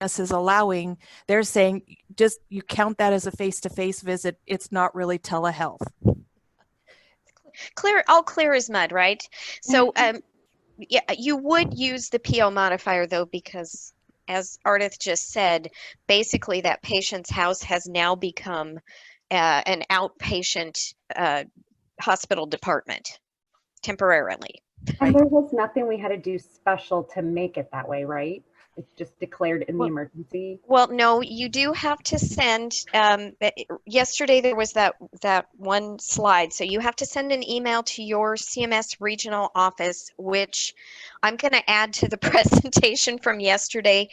is allowing, they're saying just you count that as a face-to-face visit. It's not really telehealth. All clear as mud, right? So yeah, you would use the PO modifier though, because as Ardith just said, basically that patient's house has now become an outpatient hospital department temporarily. And there was nothing we had to do special to make it that way, right? It's just declared in the emergency. Well, no, you do have to send, yesterday there was that one slide. So you have to send an email to your CMS regional office, which I'm going to add to the presentation from yesterday,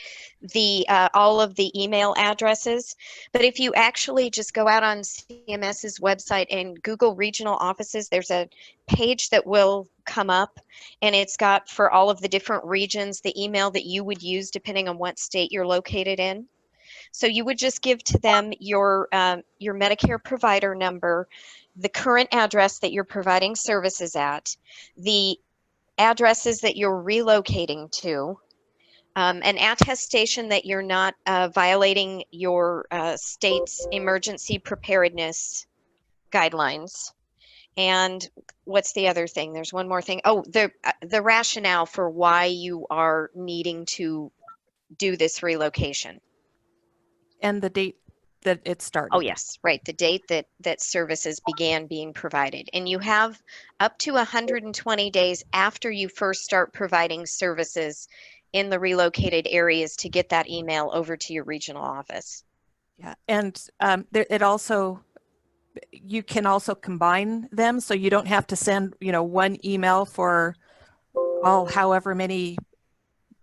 all of the email addresses. But if you actually just go out on CMS's website and Google regional offices, there's a page that will come up, and it's got for all of the different regions the email that you would use depending on what state you're located in. So you would just give to them your Medicare provider number, the current address that you're providing services at, the addresses that you're relocating to, an attestation that you're not violating your state's emergency preparedness guidelines. And what's the other thing? There's one more thing. Oh, the rationale for why you are needing to do this relocation. And the date that it started. Oh, yes, right. The date that services began being provided. And you have up to 120 days after you first start providing services in the relocated areas to get that email over to your regional office. Yeah, and you can also combine them, so you don't have to send, one email for however many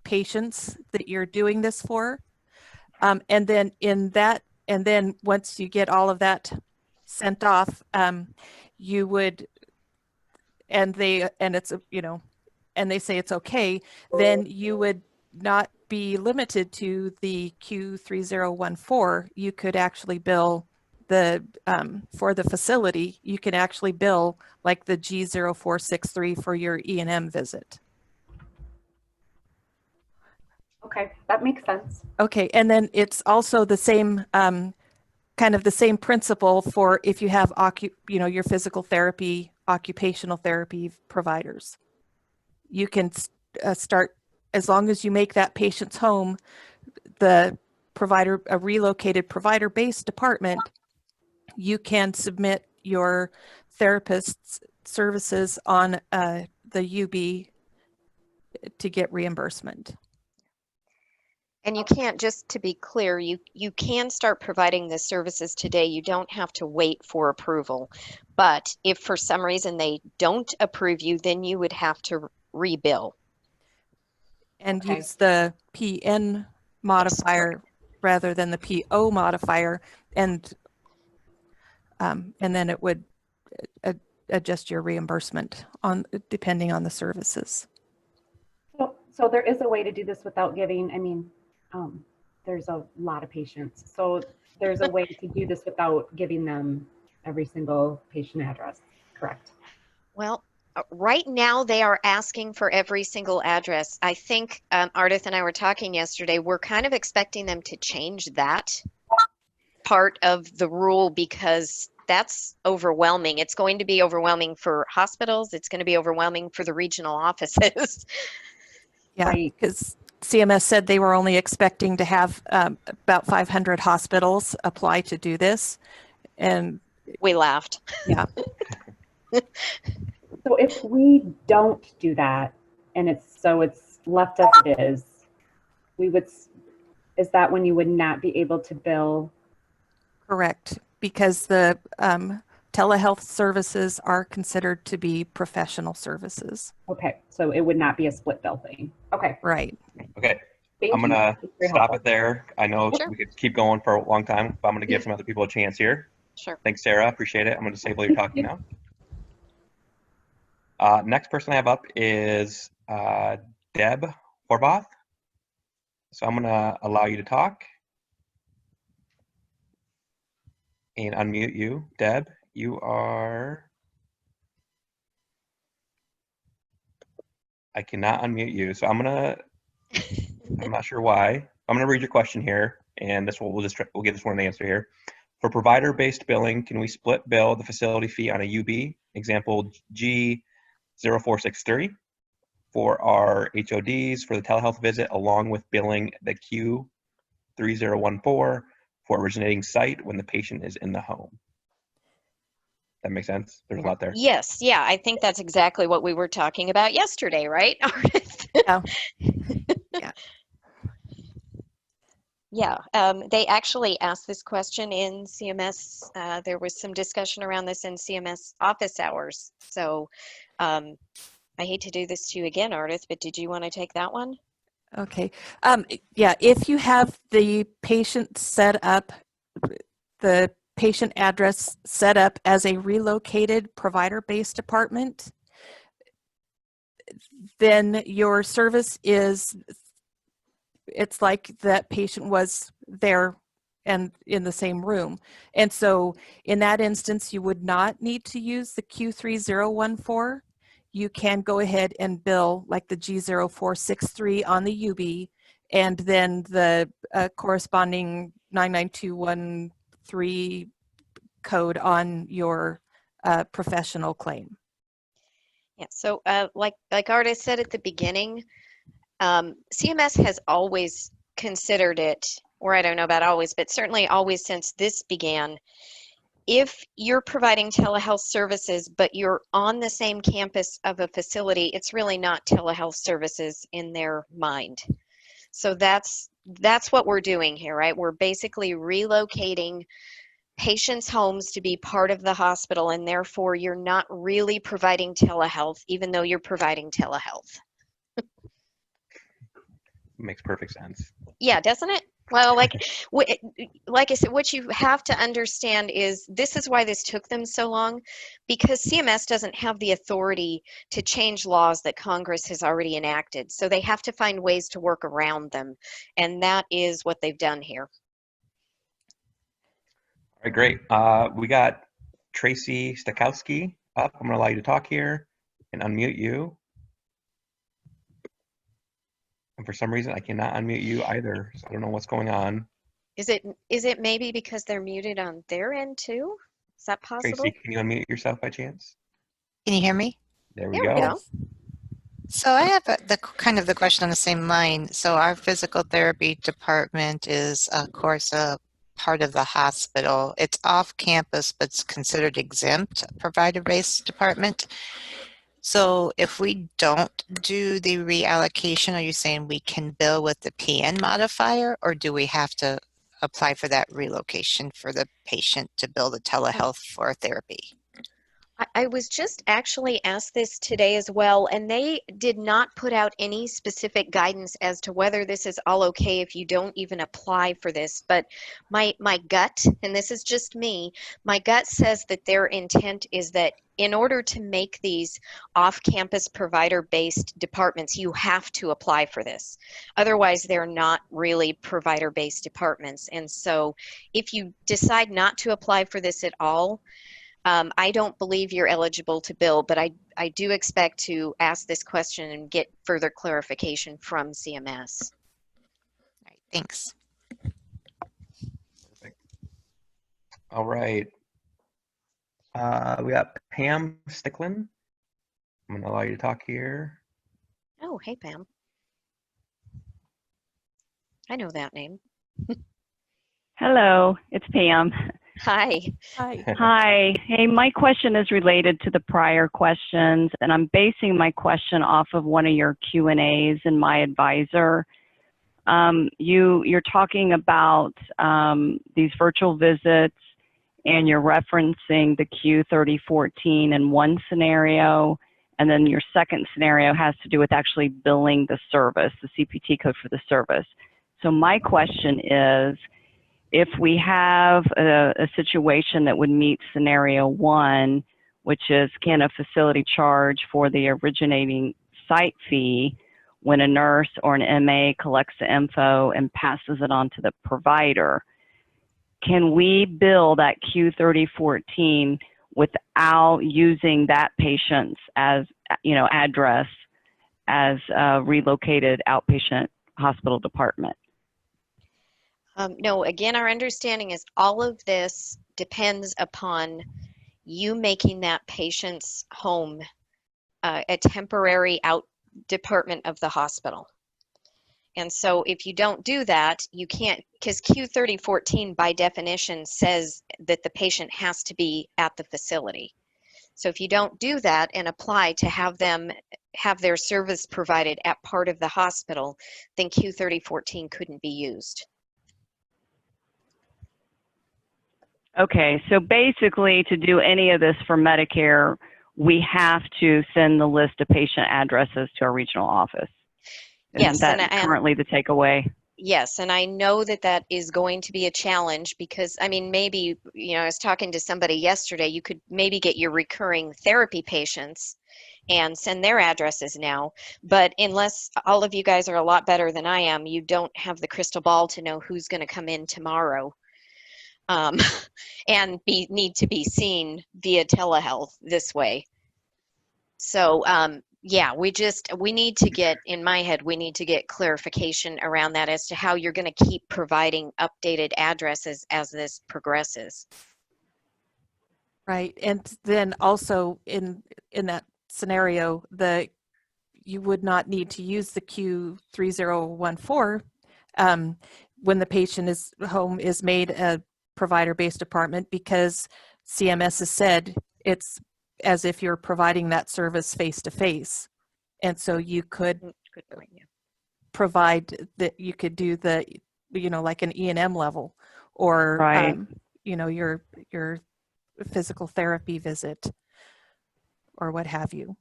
patients that you're doing this for. And then once you get all of that sent off, you would, and they say it's okay, then you would not be limited to the Q3014. You could actually bill for the facility, you can actually bill like the G0463 for your E&M visit. Okay, that makes sense. Okay, and then it's also the same, kind of the same principle for if you have your physical therapy, occupational therapy providers. You can start, as long as you make that patient's home a relocated provider-based department, you can submit your therapist's services on the UB to get reimbursement. And you can't, just to be clear, you can start providing the services today. You don't have to wait for approval. But if for some reason they don't approve you, then you would have to rebill. And use the PN modifier rather than the PO modifier, and then it would adjust your reimbursement depending on the services. So there is a way to do this without giving, there's a lot of patients. So there's a way to do this without giving them every single patient address, correct? Well, right now they are asking for every single address. I think Ardith and I were talking yesterday, we're kind of expecting them to change that part of the rule because that's overwhelming. It's going to be overwhelming for hospitals. It's going to be overwhelming for the regional offices. Yeah, because CMS said they were only expecting to have about 500 hospitals apply to do this. And we laughed. Yeah. So if we don't do that and it's left as it is, is that when you would not be able to bill? Correct, because the telehealth services are considered to be professional services. Okay, so it would not be a split bill thing. Okay. Right. Okay. I'm going to stop it there. I know we could keep going for a long time, but I'm going to give some other people a chance here. Sure. Thanks, Sarah. Appreciate it. I'm going to disable your talking now. Next person I have up is Deb Horvath. So I'm going to allow you to talk and unmute you. Deb, I cannot unmute you. So I'm not sure why, I'm going to read your question here, and this will we'll give this one an answer here. For provider-based billing, can we split bill the facility fee on a UB, example G0463, for our HODs for the telehealth visit, along with billing the Q3014 for originating site when the patient is in the home? That makes sense? There's a lot there. Yes, yeah, I think that's exactly what we were talking about yesterday, right? Yeah. Yeah, they actually asked this question in CMS. There was some discussion around this in CMS office hours. So I hate to do this to you again, Ardith, but did you want to take that one? Okay. Yeah, if you have the patient set up, the patient address set up as a relocated provider-based department, then your service is, it's like that patient was there and in the same room. And so in that instance, you would not need to use the Q3014. You can go ahead and bill like the G0463 on the UB, and then the corresponding 99213 code on your professional claim. Yeah, so like Ardith said at the beginning, CMS has always considered it, or I don't know about always, but certainly always since this began, if you're providing telehealth services, but you're on the same campus of a facility, it's really not telehealth services in their mind. So that's what we're doing here, right? We're basically relocating patients' homes to be part of the hospital, and therefore you're not really providing telehealth, even though you're providing telehealth. Makes perfect sense. Yeah, doesn't it? Well, like I said, what you have to understand is this is why this took them so long, because CMS doesn't have the authority to change laws that Congress has already enacted. So they have to find ways to work around them. And that is what they've done here. All right, great. We got Tracy Stakowski up. I'm going to allow you to talk here and unmute you. And for some reason, I cannot unmute you either. So I don't know what's going on. Is it maybe because they're muted on their end too? Is that possible? Tracy, can you unmute yourself by chance? Can you hear me? There we There we go. go. So I have the question on the same line. So our physical therapy department is, of course, a part of the hospital. It's off campus, but it's considered exempt provider-based department. So if we don't do the reallocation, are you saying we can bill with the PN modifier, or do we have to apply for that relocation for the patient to bill the telehealth for therapy? I was just actually asked this today as well, and they did not put out any specific guidance as to whether this is all okay if you don't even apply for this. But my gut, and this is just me, my gut says that their intent is that in order to make these off-campus provider-based departments, you have to apply for this. Otherwise, they're not really provider-based departments. And so if you decide not to apply for this at all, I don't believe you're eligible to bill, but I do expect to ask this question and get further clarification from CMS. All right, thanks. Perfect. All right. We got Pam Sticklin. I'm going to allow you to talk here. Oh, hey, Pam. I know that name. Hello, it's Pam. Hi. Hi. Hi. Hey, my question is related to the prior questions, and I'm basing my question off of one of your Q&As in My Advisor. You're talking about these virtual visits, and you're referencing the Q3014 in one scenario, and then your second scenario has to do with actually billing the service, the CPT code for the service. So my question is, if we have a situation that would meet scenario one, which is can a facility charge for the originating site fee when a nurse or an MA collects the info and passes it on to the provider, can we bill that Q3014 without using that patient's address as a relocated outpatient hospital department? No, again, our understanding is all of this depends upon you making that patient's home a temporary out department of the hospital. And so if you don't do that, you can't, because Q3014 by definition says that the patient has to be at the facility. So if you don't do that and apply to have them have their service provided at part of the hospital, then Q3014 couldn't be used. Okay, so basically to do any of this for Medicare, we have to send the list of patient addresses to our regional office. Yes, Isn't that currently the takeaway? Yes, and I know that that is going to be a challenge because, I mean, maybe, you know, I was talking to somebody yesterday, you could maybe get your recurring therapy patients and send their addresses now, but unless all of you guys are a lot better than I am, you don't have the crystal ball to know who's going to come in tomorrow and need to be seen via telehealth this way. So, yeah, we need to get, in my head, we need to get clarification around that as to how you're going to keep providing updated addresses as this progresses. Right. And then also in that scenario, you would not need to use the Q3014 when the patient home is made a provider-based department, because CMS has said it's as if you're providing that service face-to-face. And so you could provide that, you could do the, like an E&M level, or, right. Your physical therapy visit or what have you.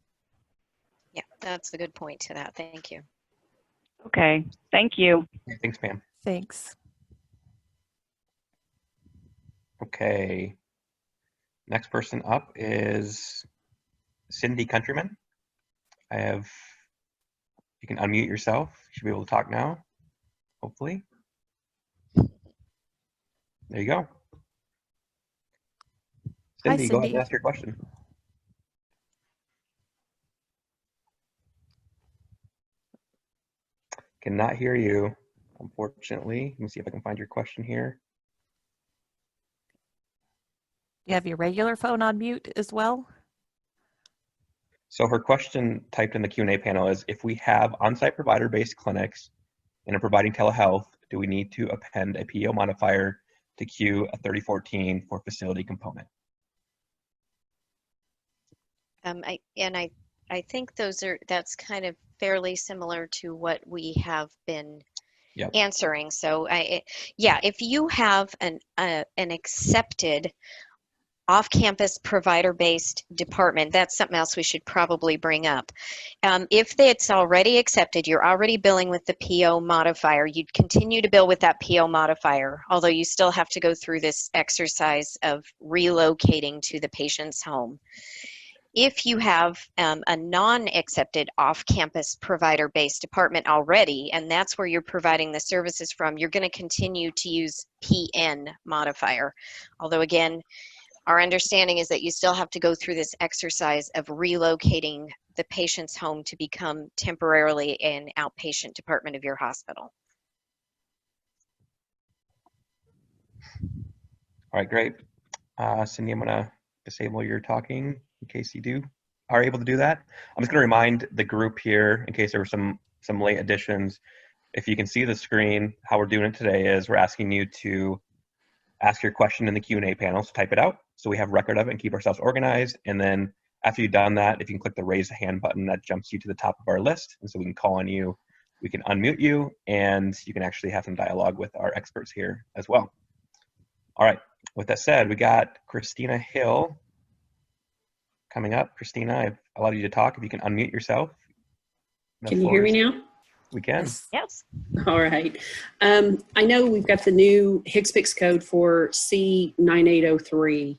Yeah, that's a good point to that. Thank you. Okay, thank you. Thanks, Pam. Thanks. Okay. Next person up is Cindy Countryman. You can unmute yourself. You should be able to talk now, hopefully. There you go. Cindy, go ahead and ask your question. Cannot hear you, unfortunately. Let me see if I can find your question here. You have your regular phone on mute as well? So her question typed in the Q&A panel is, if we have on-site provider-based clinics and are providing telehealth, do we need to append a PO modifier to Q3014 for facility component? I think that's kind of fairly similar to what we have been answering. So yeah, if you have an accepted off-campus provider-based department, that's something else we should probably bring up. If it's already accepted, you're already billing with the PO modifier, you'd continue to bill with that PO modifier, although you still have to go through this exercise of relocating to the patient's home. If you have a non-accepted off-campus provider-based department already, and that's where you're providing the services from, you're going to continue to use PN modifier. Although again, our understanding is that you still have to go through this exercise of relocating the patient's home to become temporarily an outpatient department of your hospital. All right, great. Cindy, I'm going to disable your talking in case you are able to do that. I'm just going to remind the group here, in case there were some late additions, if you can see the screen, how we're doing it today is we're asking you to ask your question in the Q&A panel, so type it out so we have record of it and keep ourselves organized. And then after you've done that, if you can click the raise hand button, that jumps you to the top of our list. And so we can call on you, we can unmute you, and you can actually have some dialogue with our experts here as well. All right, with that said, we got Christina Hill coming up. Christina, I've allowed you to talk. If you can unmute yourself. Can you hear me now? We can. Yes. All right. I know we've got the new HCPCS code for C9803.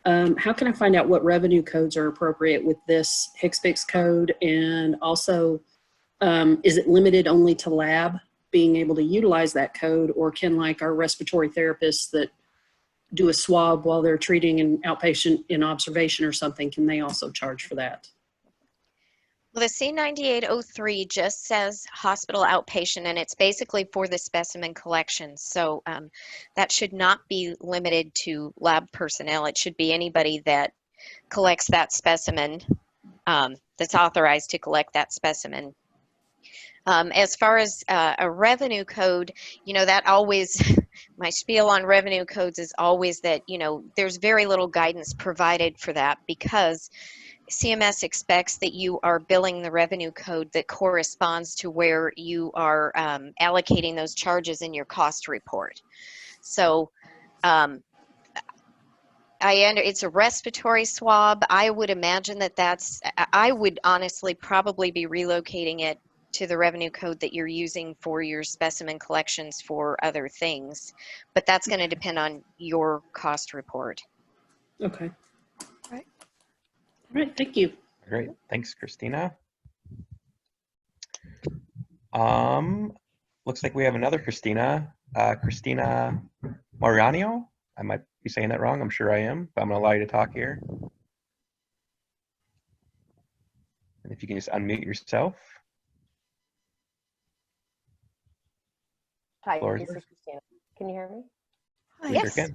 How can I find out what revenue codes are appropriate with this HCPCS code? And also, is it limited only to lab being able to utilize that code, or can, like, our respiratory therapists that do a swab while they're treating an outpatient in observation or something, can they also charge for that? Well, the C9803 just says hospital outpatient, and it's basically for the specimen collection. So that should not be limited to lab personnel. It should be anybody that collects that specimen, that's authorized to collect that specimen. As far as a revenue code, that always, my spiel on revenue codes is always that, there's very little guidance provided for that because CMS expects that you are billing the revenue code that corresponds to where you are allocating those charges in your cost report. So it's a respiratory swab. I would imagine I would honestly probably be relocating it to the revenue code that you're using for your specimen collections for other things, but that's going to depend on your cost report. Okay. Right. All right, thank you. Great, thanks, Christina. Looks like we have another Christina, Christina Mariano. I might be saying that wrong, I'm sure I am, but I'm gonna allow you to talk here. And if you can just unmute yourself. Hi, Floor is this is yours. Christina. Can you hear me? Hi. We sure Yes. can.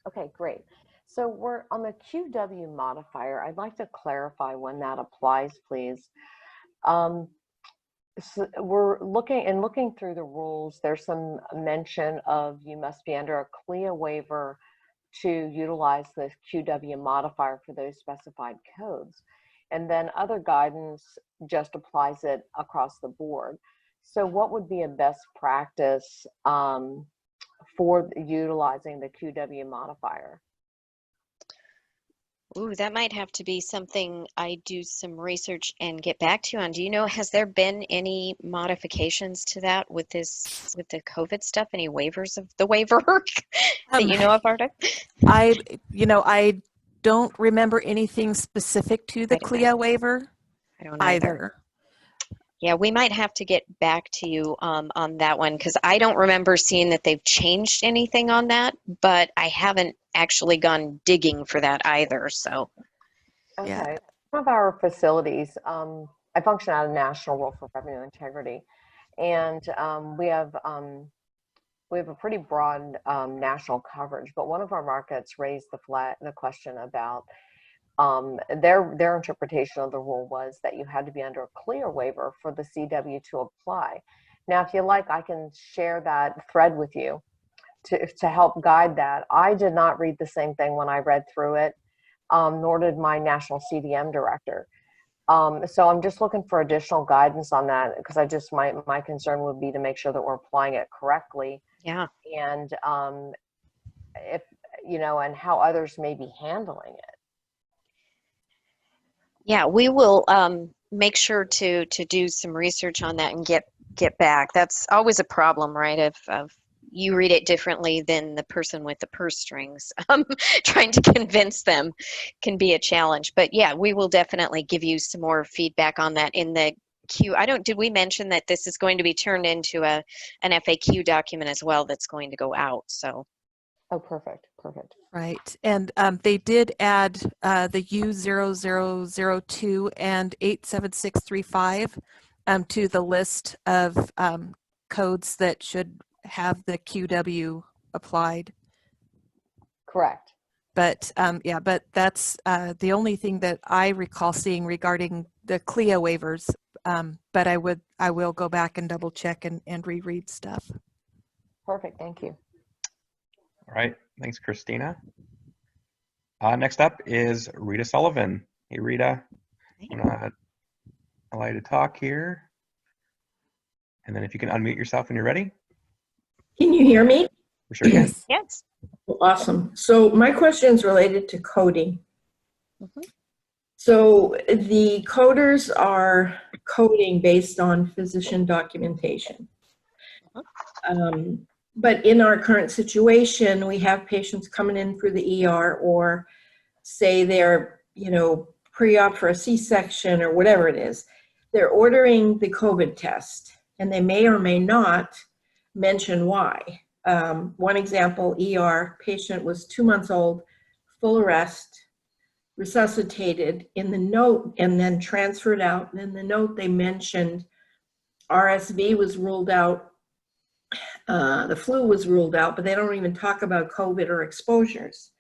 Okay, great. So we're on the QW modifier. I'd like to clarify when that applies, please. So we're looking through the rules. There's some mention of you must be under a CLIA waiver to utilize the QW modifier for those specified codes. And then other guidance just applies it across the board. So what would be a best practice for utilizing the QW modifier? Ooh, that might have to be something I do some research and get back to you on. Do you know, has there been any modifications to that with the COVID stuff? Any waivers of the waiver that you know of, Arda? I don't remember anything specific to the I don't CLIA waiver I don't either. either. Yeah, we might have to get back to you on that one because I don't remember seeing that they've changed anything on that, but I haven't actually gone digging for that either. So, Okay. Yeah. One of our facilities, I function out of National Rule for Revenue Integrity, and we have a pretty broad national coverage. But one of our markets raised the question about their interpretation of the rule was that you had to be under a CLIA waiver for the CW to apply. Now, if you like, I can share that thread with you to help guide that. I did not read the same thing when I read through it, nor did my national CDM director. So I'm just looking for additional guidance on that because my concern would be to make sure that we're applying it correctly. yeah. And if and how others may be handling it. Yeah, we will make sure to do some research on that and get back. That's always a problem, right? If you read it differently than the person with the purse strings. Trying to convince them can be a challenge. But yeah, we will definitely give you some more feedback on that in the Q. Did we mention that this is going to be turned into an FAQ document as well that's going to go out? So. Oh, perfect. Right. And they did add the U0002 and 87635 to the list of codes that should have the QW applied. Correct. But but that's the only thing that I recall seeing regarding the CLIA waivers. But I will go back and double check and reread stuff. Perfect. Thank you. All right, thanks, Christina. Next up is Rita Sullivan. Hey, Rita, I'm gonna allow you to talk here. And then if you can unmute yourself when you're ready. Can you hear me? We sure can. Yes. Awesome. So my question is related to coding. Mhm. So the coders are coding based on physician documentation. But in our current situation, we have patients coming in for the ER or say they're, pre-op for a C-section or whatever it is. They're ordering the COVID test and they may or may not mention why. One example, ER, patient was 2 months old, full arrest, resuscitated. In the note, and then transferred out. And in the note, they mentioned RSV was ruled out, the flu was ruled out, but they don't even talk about COVID or exposures.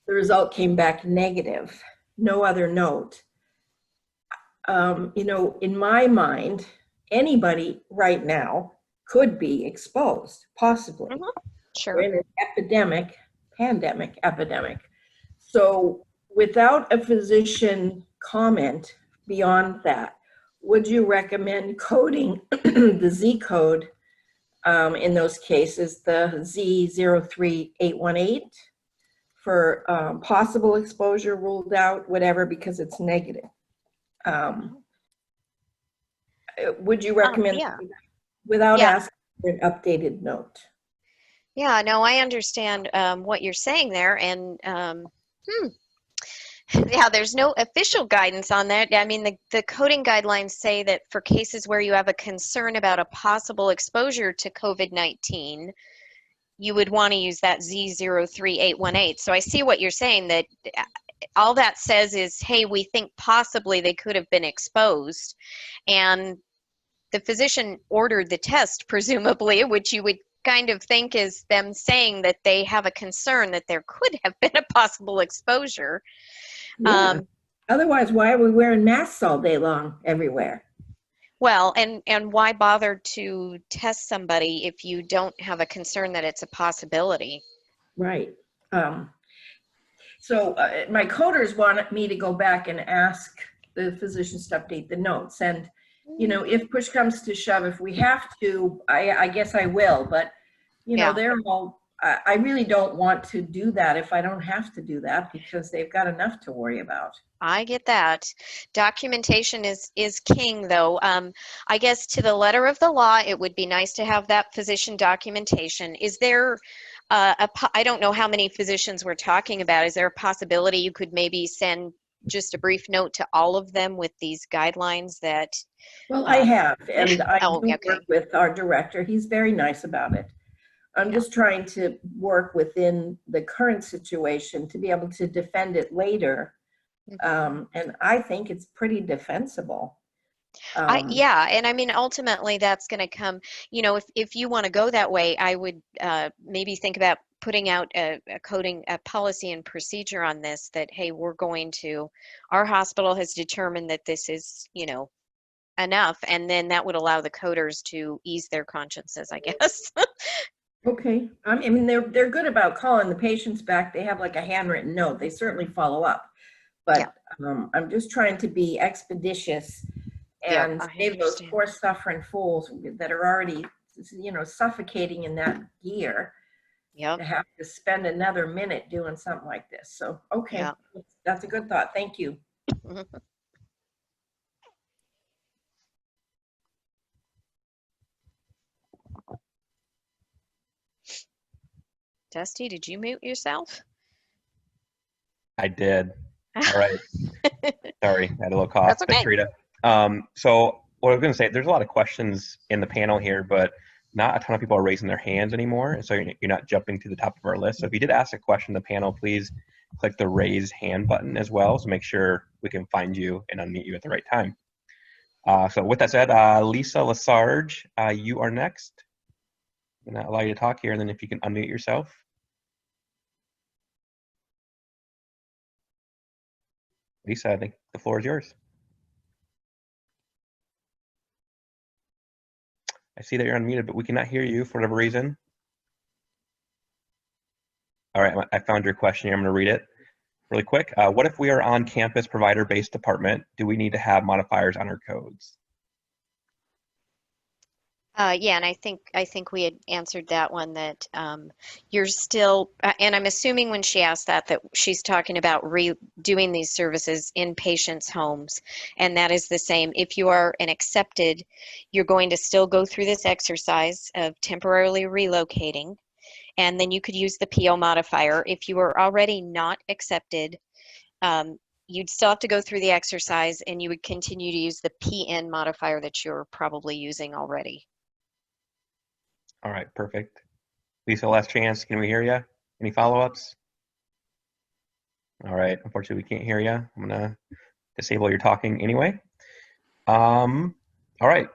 The result came back negative. No other note. You know, in my mind, anybody right now could be exposed, possibly. Sure. We're in an pandemic epidemic. So without a physician comment beyond that, would you recommend coding the Z code in those cases, the Z03818 for possible exposure ruled out, whatever, because it's negative? Would you recommend Yeah. without Yeah. asking for an updated note? Yeah, no, I understand what you're saying there, and yeah, there's no official guidance on that. I mean, the coding guidelines say that for cases where you have a concern about a possible exposure to COVID-19, you would want to use that Z03818. So I see what you're saying, that all that says is, hey, we think possibly they could have been exposed, and the physician ordered the test, presumably, which you would kind of think is them saying that they have a concern that there could have been a possible exposure. Yeah. Otherwise, why are we wearing masks all day long everywhere? Well, and why bother to test somebody if you don't have a concern that it's a possibility? Right. So my coders wanted me to go back and ask the physicians to update the notes. And, you know, if push comes to shove, if we have to, I guess I will. But, you know, Yeah. they're all, I really don't want to do that if I don't have to do that, because they've got enough to worry about. I get that. Documentation is king, though. I guess to the letter of the law, it would be nice to have that physician documentation. Is there I don't know how many physicians we're talking about. Is there a possibility you could maybe send just a brief note to all of them with these guidelines that? Well, I have, and I Oh, do okay. work with our director. He's very nice about it. I'm just trying to work within the current situation to be able to defend it later. And I think it's pretty defensible. Yeah, and I mean, ultimately, that's going to come, you know, if you want to go that way, I would maybe think about putting out a policy and procedure on this, that, hey, our hospital has determined that this is, you know, enough, and then that would allow the coders to ease their consciences, I guess. Okay. I mean, they're good about calling the patients back. They have like a handwritten note. They certainly follow up. But I'm just trying to be expeditious and save those poor suffering fools that are already, you know, suffocating in that gear. To have to spend another minute doing something like this. So, okay, that's a good thought. Thank you. Dusty, did you mute yourself? I did. All right. Sorry, I had a little cough. That's okay. Thanks, Rita. So what I was going to say, there's a lot of questions in the panel here, but not a ton of people are raising their hands anymore. And so you're not jumping to the top of our list. So if you did ask a question in the panel, please click the raise hand button as well. So make sure we can find you and unmute you at the right time. So with that said, Lisa Lesarge, you are next. I'm going to allow you to talk here, and then if you can unmute yourself. Lisa, I think the floor is yours. I see that you're unmuted, but we cannot hear you for whatever reason. All right, I found your question here. I'm going to read it really quick. What if we are on campus provider-based department? Do we need to have modifiers on our codes? Yeah, and I think we had answered that one, that you're still, and I'm assuming when she asked that she's talking about doing these services in patients' homes, and that is the same. If you are an accepted, you're going to still go through this exercise of temporarily relocating, and then you could use the PO modifier. If you are already not accepted, you'd still have to go through the exercise, and you would continue to use the PN modifier that you're probably using already. All right, perfect. Lisa, last chance. Can we hear you? Any follow-ups? All right. Unfortunately, we can't hear you. I'm gonna disable your talking anyway. All right.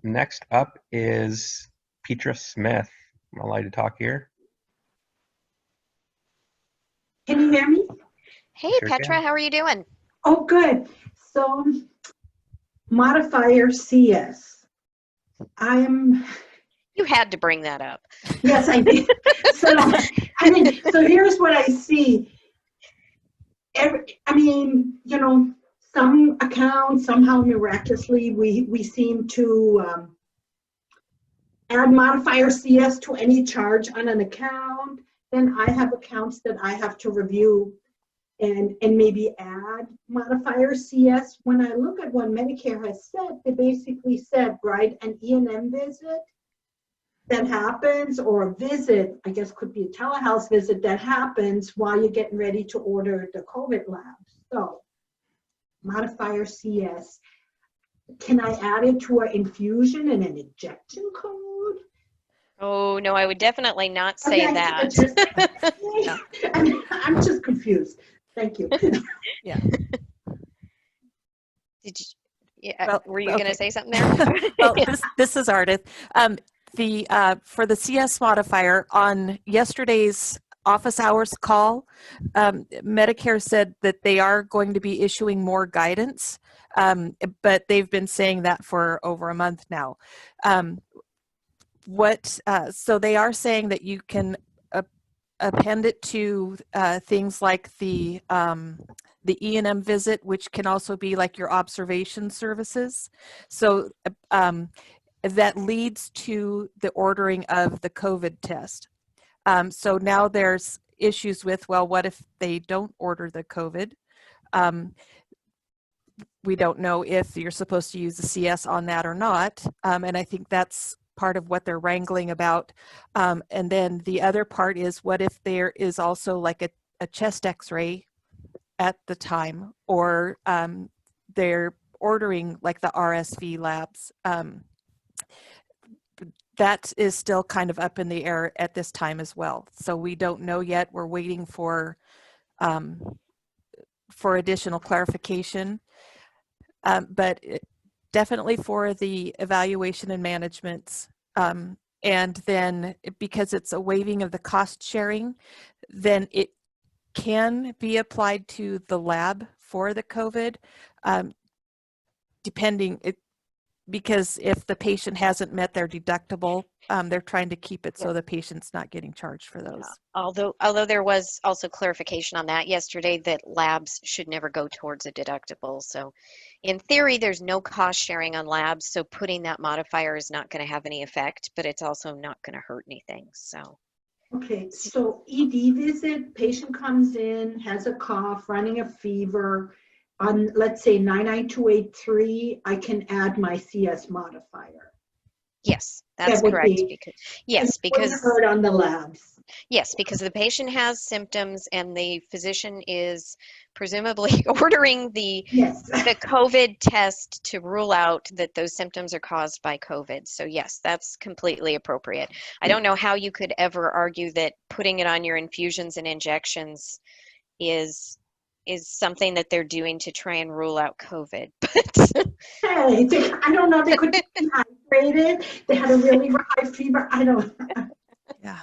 Next up is Petra Smith. I'm allowed to talk here. Can you hear me? Hey, Sure Petra, can. how are you doing? Oh, good. So, modifier CS. You had to bring that up. Yes, I did. So, so here's what I see. Some accounts, somehow miraculously, we seem to add modifier CS to any charge on an account. Then I have accounts that I have to review and maybe add modifier CS. When I look at what Medicare has said, they basically said, right, an E&M visit that happens, or a visit, I guess could be a telehealth visit that happens while you're getting ready to order the COVID labs. So modifier CS, can I add it to an infusion and an injection code? Oh, no, I would definitely not say Okay, that. I'm just confused. Thank you. Yeah. Did you, yeah, Well, were you okay. going to say something there? Well, this is Ardith. For the CS modifier on yesterday's office hours call, Medicare said that they are going to be issuing more guidance, but they've been saying that for over a month now. So they are saying that you can append it to things like the E&M visit, which can also be like your observation services. So that leads to the ordering of the COVID test. So now there's issues with, well, what if they don't order the COVID? We don't know if you're supposed to use the CS on that or not. And I think that's part of what they're wrangling about. And then the other part is, what if there is also like a chest x-ray at the time, or they're ordering like the RSV labs. That is still kind of up in the air at this time as well. So we don't know yet. We're waiting for additional clarification. But definitely for the evaluation and management. And then because it's a waiving of the cost sharing, then it can be applied to the lab for the COVID, because if the patient hasn't met their deductible, they're trying to keep it so the patient's not getting charged for those. Although there was also clarification on that yesterday, that labs should never go towards a deductible. So in theory, there's no cost sharing on labs. So putting that modifier is not going to have any effect, but it's also not going to hurt anything. So. Okay, so ED visit, patient comes in, has a cough, running a fever. On, let's say, 99283, I can add my CS modifier. Yes, that's correct. Because hurt on the labs. Yes, because the patient has symptoms and the physician is presumably ordering the COVID test to rule out that those symptoms are caused by COVID. So yes, that's completely appropriate. I don't know how you could ever argue that putting it on your infusions and injections is something that they're doing to try and rule out COVID. But hey, I don't know, they could be dehydrated, they had a really high fever, I don't know. Yeah.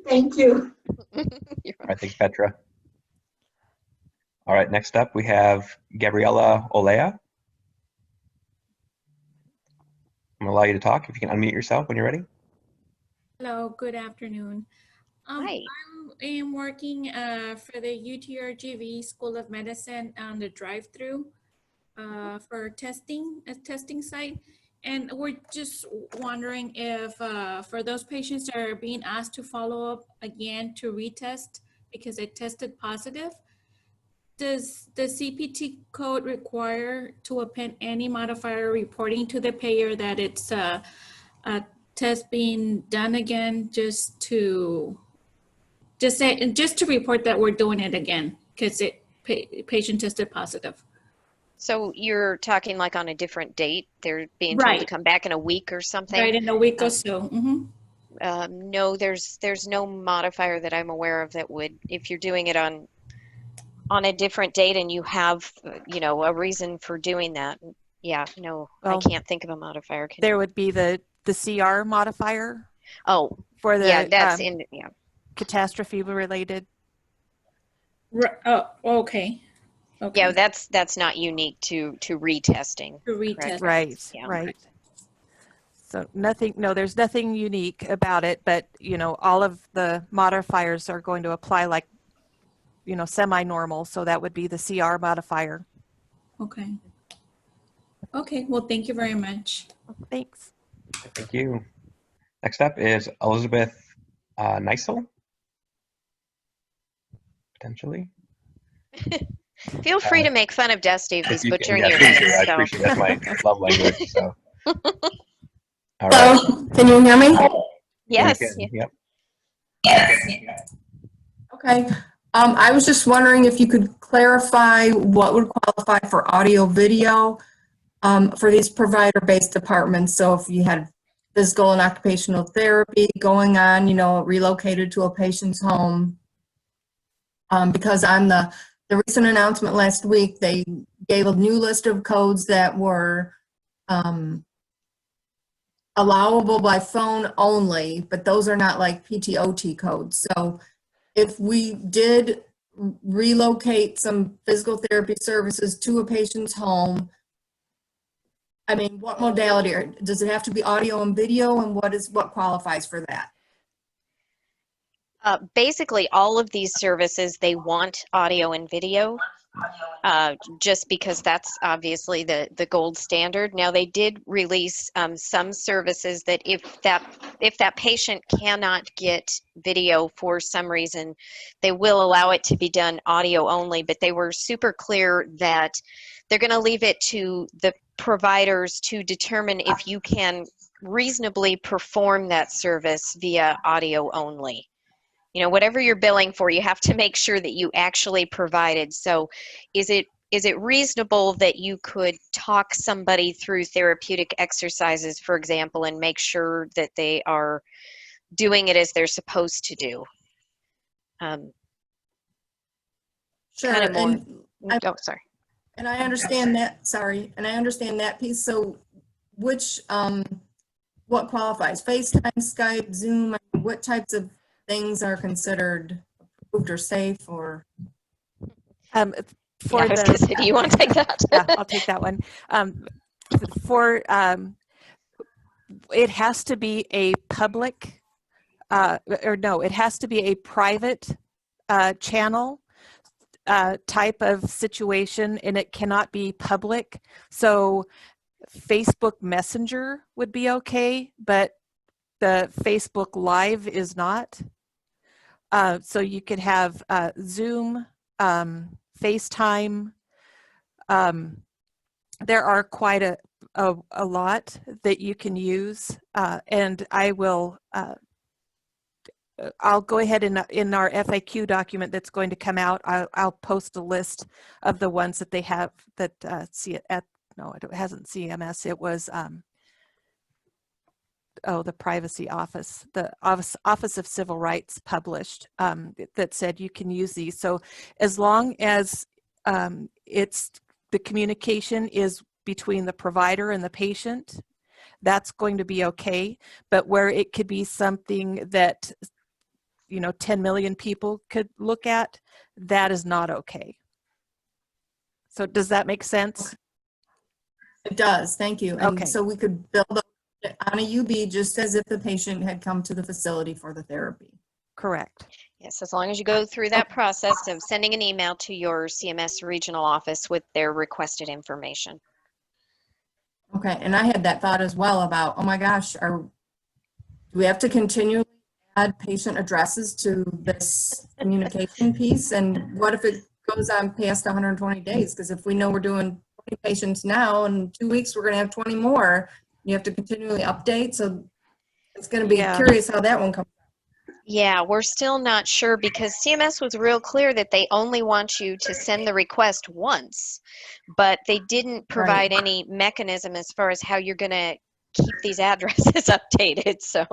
Thank you. All right, thanks, Petra. All right, next up we have Gabriella Olea. I'm gonna allow you to talk. If you can unmute yourself when you're ready. Hello, good afternoon. Hi. I am working for the UTRGV School of Medicine on the drive-through for a testing site. And we're just wondering if for those patients that are being asked to follow up again to retest because it tested positive, does the CPT code require to append any modifier reporting to the payer that it's a test being done again, just to report that we're doing it again because patient tested positive? So you're talking like on a different date? They're being told to come back in a week or something? Right, in a week or so. Mm-hmm. No, there's no modifier that I'm aware of that would, if you're doing it on a different date and you have, a reason for doing that. Yeah, no, Well, I can't think of a modifier. Can There you? would be the CR modifier Oh, for the yeah, that's yeah. catastrophe related. Oh, okay. Okay. Yeah, that's not unique to retesting. To correct? retest. Right, Yeah. right. So there's nothing unique about it, but all of the modifiers are going to apply like, semi-normal. So that would be the CR modifier. Okay. Okay, well, thank you very much. Thanks. Thank you. Next up is Elizabeth Neisel, potentially. Feel free to make fun of Dusty if he's You can- butchering yeah, your please do. name. I So. appreciate that's my love language. So. All right. Hello, can you hear me? Yes. You can, yep. Okay. I was just wondering if you could clarify what would qualify for audio video for these provider-based departments. So if you had physical and occupational therapy going on, relocated to a patient's home. Because on the recent announcement last week, they gave a new list of codes that were allowable by phone only, but those are not like PTOT codes. So if we did relocate some physical therapy services to a patient's home, I mean, what modality? Does it have to be audio and video, and what qualifies for that? Basically, all of these services, they want audio and video, just because that's obviously the gold standard. Now, they did release some services that if that patient cannot get video for some reason, they will allow it to be done audio only, but they were super clear that they're going to leave it to the providers to determine if you can reasonably perform that service via audio only. Whatever you're billing for, you have to make sure that you actually provided. So is it reasonable that you could talk somebody through therapeutic exercises, for example, and make sure that they are doing it as they're supposed to do? Sure. Kind of more. And Sorry. And I understand that, sorry, and I understand that piece. So which, what qualifies? FaceTime, Skype, Zoom, what types of things are considered approved or safe or? Yeah, I was gonna say, do you want to take that? Yeah, I'll take that one. It has to be a public, it has to be a private channel type of situation, and it cannot be public. So Facebook Messenger would be okay, but the Facebook Live is not. So you could have Zoom, FaceTime. There are quite a lot that you can use, and I'll go ahead and in our FAQ document that's going to come out, I'll post a list of the ones that they have that it hasn't CMS. It was the Privacy Office, the Office of Civil Rights published that said you can use these. So as long as the communication is between the provider and the patient, that's going to be okay. But where it could be something that 10 million people could look at, that is not okay. So does that make sense? It does, thank you. And Okay. so we could build on a UB just as if the patient had come to the facility for the therapy. Correct. Yes, as long as you go through that process of sending an email to your CMS regional office with their requested information. Okay, and I had that thought as well about, oh my gosh, do we have to continually add patient addresses to this communication piece? And what if it goes on past 120 days? Because if we know we're doing 20 patients now, in 2 weeks we're going to have 20 more, you have to continually update. So it's going to be curious how that one comes out. Yeah, we're still not sure because CMS was real clear that they only want you to send the request once, but they didn't provide any mechanism as far as how you're going to keep these addresses updated. So,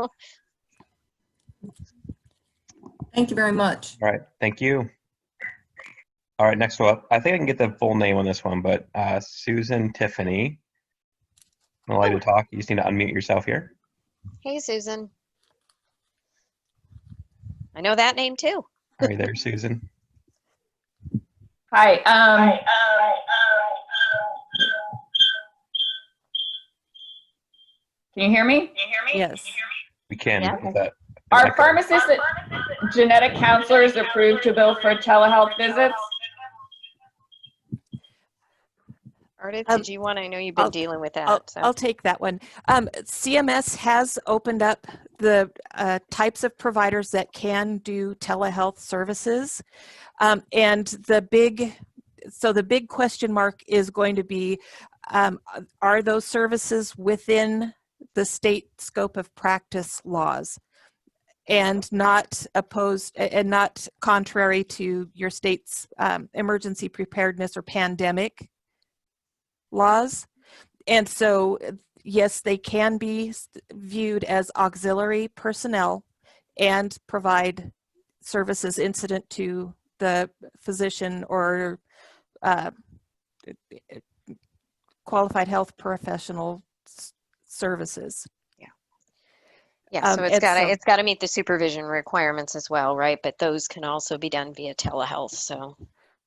Thank you very much. All right, thank you. All right, next up, I think I can get the full name on this one, but Susan Tiffany. I'm gonna allow you to talk. You just need to unmute yourself here. Hey, Susan. I know that name too. Are you there, Susan? Hi. Can you hear me? Yes. We can. Yeah. Is that Are pharmacists and genetic counselors approved to bill for telehealth visits? Ardith, did you want? I know you've been dealing with that. I'll take that one. CMS has opened up the types of providers that can do telehealth services, and the big question mark is going to be, are those services within the state scope of practice laws, and not opposed and not contrary to your state's emergency preparedness or pandemic laws. And so, yes, they can be viewed as auxiliary personnel and provide services incident to the physician or qualified health professional services. Yeah, so it's got to meet the supervision requirements as well, right? But those can also be done via telehealth. So.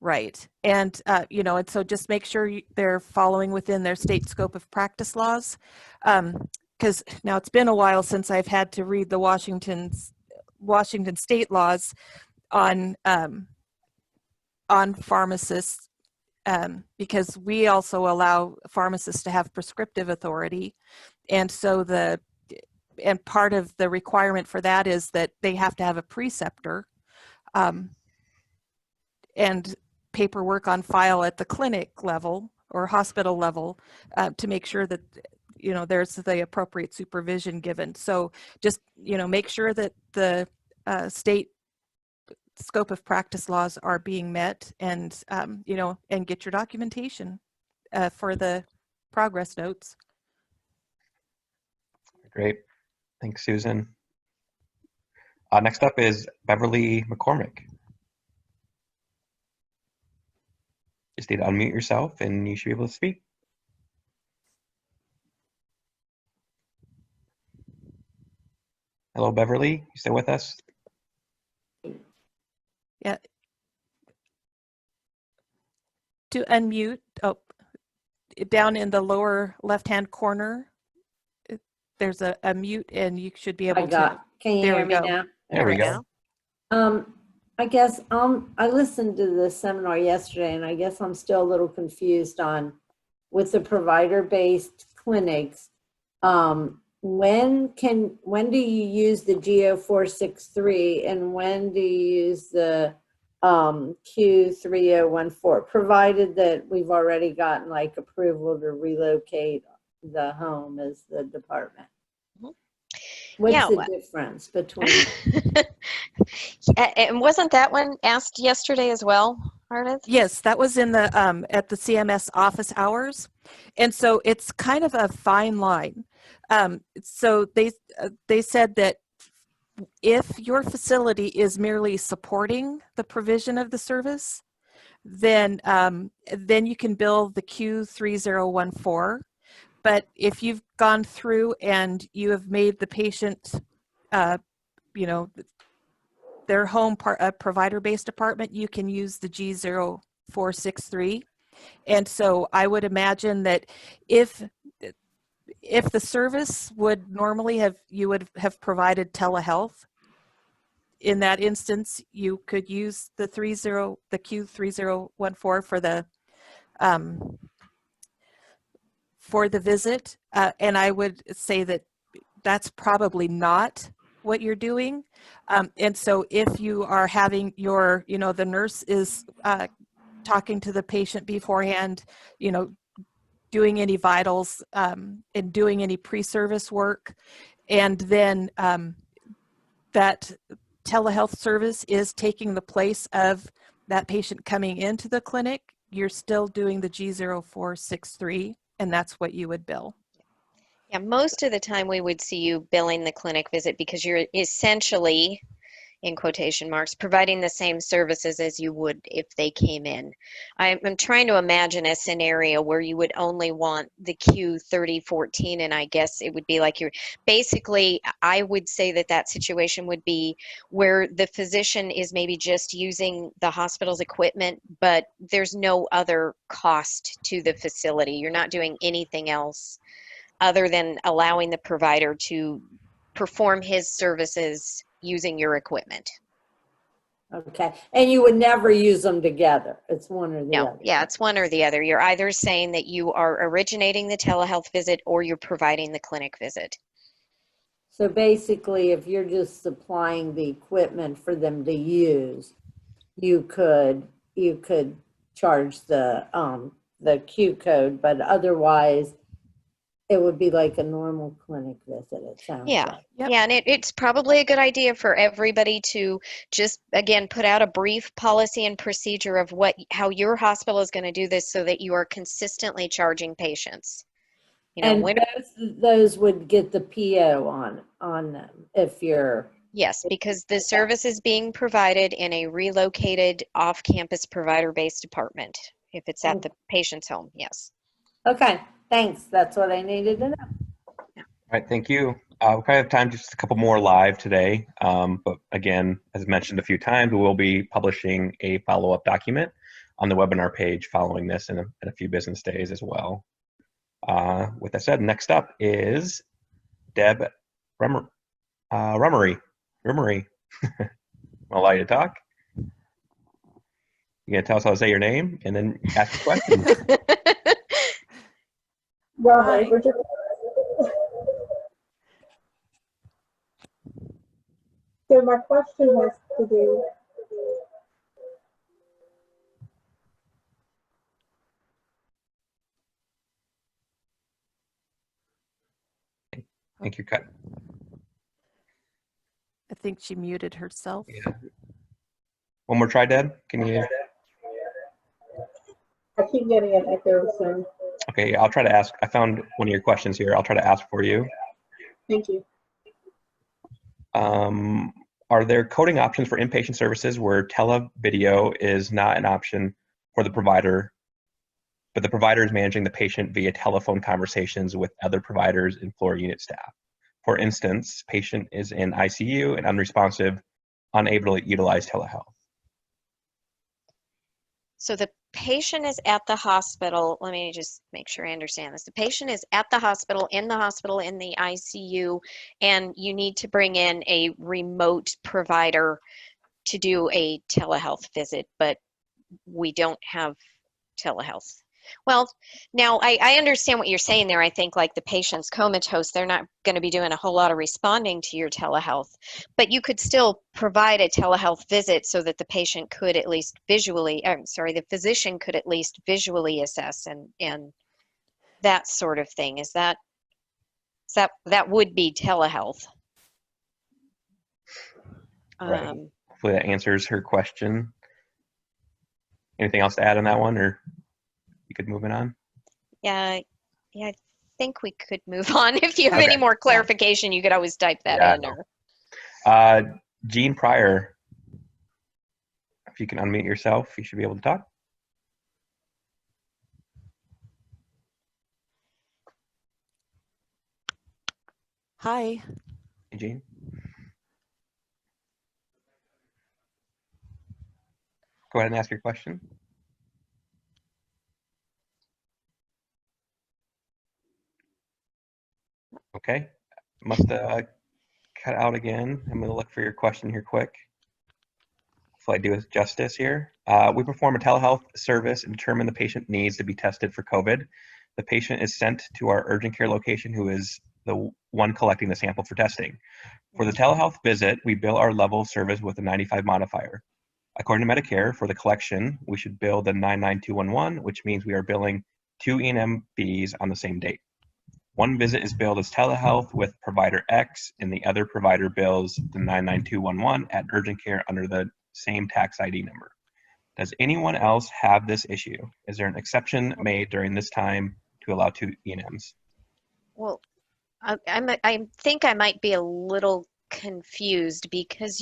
Right. And, and so just make sure they're following within their state scope of practice laws. Because now it's been a while since I've had to read the Washington state laws on pharmacists, because we also allow pharmacists to have prescriptive authority. And so and part of the requirement for that is that they have to have a preceptor, and paperwork on file at the clinic level or hospital level to make sure that there's the appropriate supervision given. So just make sure that the state scope of practice laws are being met, and and get your documentation for the progress notes. Great, thanks, Susan. Next up is Beverly McCormick. Just need to unmute yourself and you should be able to speak. Hello, Beverly, you still with us? Yeah. To unmute, down in the lower left-hand corner, there's a mute, and you should be able to. Can you hear me now? There we go. I guess I listened to the seminar yesterday, and I guess I'm still a little confused on with the provider-based clinics. When do you use the G0463, and when do you use the Q3014, provided that we've already gotten like approval to relocate the home as the department? What's the difference between? And wasn't that one asked yesterday as well, Ardith? Yes, that was in the at the CMS office hours, and so it's kind of a fine line. So they said that if your facility is merely supporting the provision of the service, then you can bill the Q3014. But if you've gone through and you have made the patient, their home a provider-based apartment, you can use the G0463. And so I would imagine that if the service would normally you would have provided telehealth, in that instance, you could use the Q3014 for the visit, and I would say that that's probably not what you're doing. And so if you are having the nurse is talking to the patient beforehand, doing any vitals and doing any pre-service work, and then that telehealth service is taking the place of that patient coming into the clinic, you're still doing the G0463, and that's what you would bill. Yeah, most of the time we would see you billing the clinic visit because you're essentially, in quotation marks, providing the same services as you would if they came in. I'm trying to imagine a scenario where you would only want the Q3014, and I guess it would be like you're basically, I would say that that situation would be where the physician is maybe just using the hospital's equipment, but there's no other cost to the facility. You're not doing anything else other than allowing the provider to perform his services using your equipment. Okay, and you would never use them together. It's one or the No, other. yeah, it's one or the other. You're either saying that you are originating the telehealth visit or you're providing the clinic visit. So basically, if you're just supplying the equipment for them to use, you could charge the Q code, but otherwise it would be like a normal clinic visit, it sounds Yeah, like. yeah, and it's probably a good idea for everybody to just, again, put out a brief policy and procedure of how your hospital is going to do this so that you are consistently charging patients. You know, And those would get the PO on them if you're... Yes, because the service is being provided in a relocated off-campus provider-based department. If it's at the patient's home, yes. Okay, thanks. That's what I needed to know. All right, thank you. We kind of have time, just a couple more live today. But again, as mentioned a few times, we will be publishing a follow-up document on the webinar page following this in a few business days as well. With that said, next up is Deb Rummery. I'll allow you to talk. You're going to tell us how to say your name and then ask a question. Robert. So my question has to do I think you're cut. I think she muted herself. Yeah. One more try, Deb. Can you? I keep getting an echo, so. Okay, I'll try to ask. I found one of your questions here. I'll try to ask for you. Thank you. Are there coding options for inpatient services where tele-video is not an option for the provider, but the provider is managing the patient via telephone conversations with other providers and floor unit staff? For instance, patient is in ICU and unresponsive, unable to utilize telehealth. So the patient is at the hospital. Let me just make sure I understand this. The patient is at the hospital, in the ICU, and you need to bring in a remote provider to do a telehealth visit, but we don't have telehealth. Well, now I understand what you're saying there. I think like the patient's comatose, they're not going to be doing a whole lot of responding to your telehealth, but you could still provide a telehealth visit so that the patient could at least visually, the physician could at least visually assess and that sort of thing. That would be telehealth. Right. Hopefully that answers her question. Anything else to add on that one, or you could move it on? Yeah, I think we could move on. If you have any more clarification, you could always type that in. Or... Jean Pryor, if you can unmute yourself, you should be able to talk. Hi. Hey, Jean. Go ahead and ask your question. Okay, must have cut out again. I'm going to look for your question here quick. Hopefully I do it justice here. We perform a telehealth service and determine the patient needs to be tested for COVID. The patient is sent to our urgent care location, who is the one collecting the sample for testing. For the telehealth visit, we bill our level of service with a 95 modifier. According to Medicare, for the collection, we should bill the 99211, which means we are billing 2 E&M fees on the same date. One visit is billed as telehealth with provider X, and the other provider bills the 99211 at urgent care under the same tax ID number. Does anyone else have this issue? Is there an exception made during this time to allow 2 E&Ms? Well, I think I might be a little confused because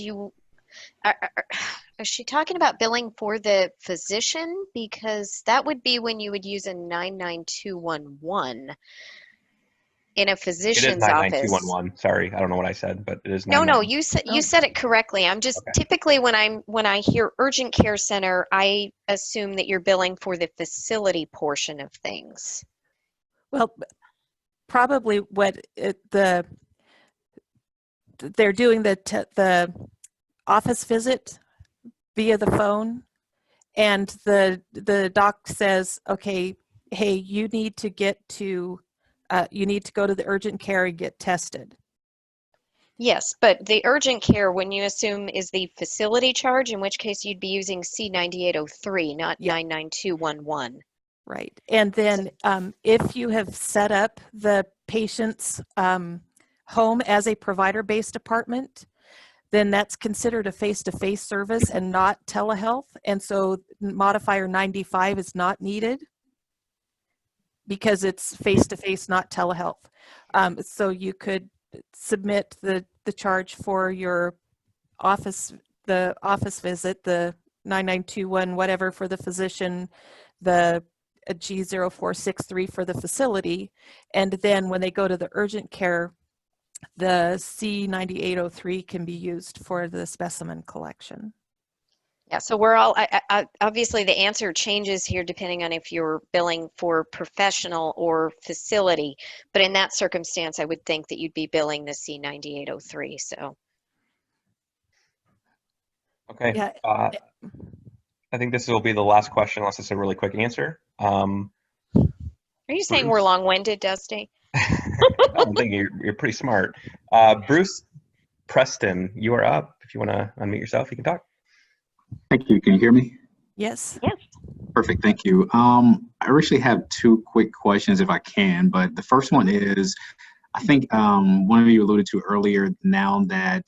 is she talking about billing for the physician? Because that would be when you would use a 99211 in a It is physician's office. 99211. Sorry, I don't know what I said, but it is No, 99. you said it correctly. I'm just typically when I hear urgent care center, I assume that you're billing for the facility portion of things. Well, probably what they're doing the office visit via the phone, and the doc says, okay, hey, you need to go to the urgent care and get tested. Yes, but the urgent care, when you assume, is the facility charge, in which case you'd be using C9803, not 99211. Right. And then if you have set up the patient's home as a provider-based apartment, then that's considered a face-to-face service and not telehealth. And so modifier 95 is not needed because it's face-to-face, not telehealth. So you could submit the charge for your office visit, the 9921 whatever for the physician, the G0463 for the facility, and then when they go to the urgent care, the C9803 can be used for the specimen collection. Yeah, so we're all, obviously the answer changes here depending on if you're billing for professional or facility, but in that circumstance, I would think that you'd be billing the C9803, so. Okay. Yeah. I think this will be the last question unless it's a really quick answer. Are you saying Bruce? we're long-winded, Dusty? I'm thinking you're pretty smart. Bruce Preston, you are up. If you want to unmute yourself, you can talk. Thank you. Can you hear me? Yes. Yes. Perfect. Thank you. I actually have two quick questions if I can, but the first one is, I think one of you alluded to earlier now that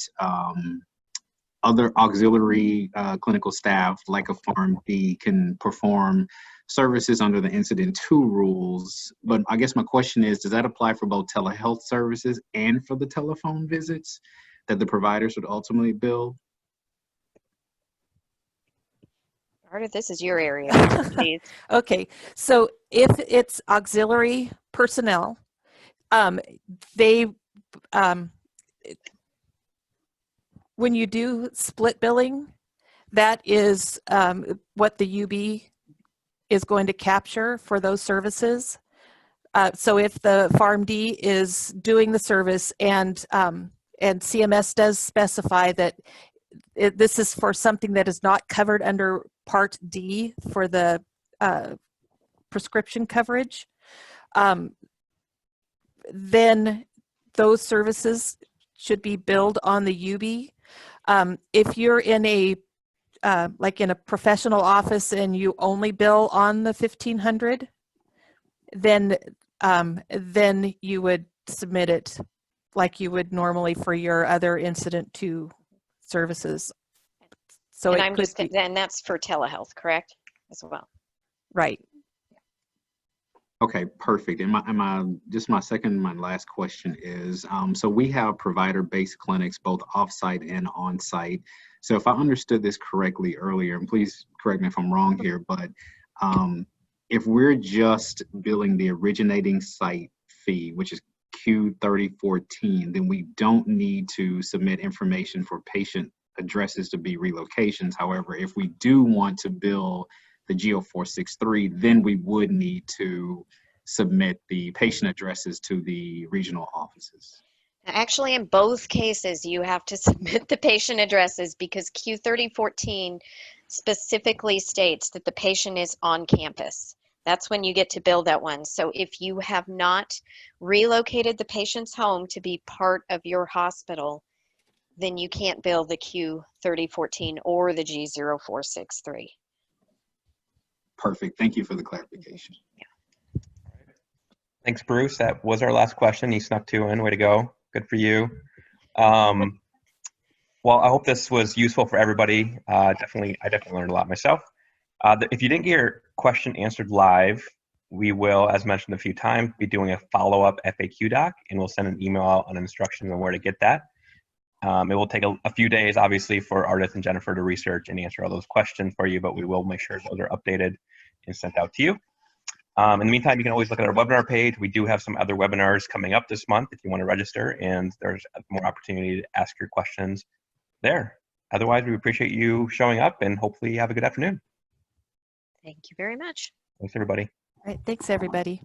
other auxiliary clinical staff like a PharmD can perform services under the Incident 2 rules. But I guess my question is, does that apply for both telehealth services and for the telephone visits that the providers would ultimately bill? Carter, this is your area. Okay, so if it's auxiliary personnel, when you do split billing, that is what the UB is going to capture for those services. So if the PharmD is doing the service and CMS does specify that this is for something that is not covered under Part D for the prescription coverage, then those services should be billed on the UB. If you're in a like in a professional office and you only bill on the 1500, then you would submit it like you would normally for your other Incident 2 services. So and and that's for telehealth, correct? As well. Right. Okay, perfect. And my last question is, so we have provider-based clinics, both off-site and on-site. So if I understood this correctly earlier, and please correct me if I'm wrong here, but if we're just billing the originating site fee, which is Q3014, then we don't need to submit information for patient addresses to be relocations. However, if we do want to bill the G0463, then we would need to submit the patient addresses to the regional offices. Actually, in both cases, you have to submit the patient addresses because Q3014 specifically states that the patient is on campus. That's when you get to bill that one. So if you have not relocated the patient's home to be part of your hospital, then you can't bill the Q3014 or the G0463. Perfect. Thank you for the clarification. Yeah. Thanks, Bruce. That was our last question. You snuck two in. Way to go. Good for you. Well, I hope this was useful for everybody. I definitely learned a lot myself. If you didn't get your question answered live, We will, as mentioned a few times, be doing a follow-up FAQ doc, and we'll send an email out on instructions on where to get that. It will take a few days, obviously, for Ardith and Jennifer to research and answer all those questions for you, but we will make sure those are updated and sent out to you. In the meantime, you can always look at our webinar page. We do have some other webinars coming up this month if you want to register, and there's more opportunity to ask your questions there. Otherwise, we appreciate you showing up, and hopefully you have a good afternoon. Thank you very much. Thanks, everybody. All right, thanks, everybody.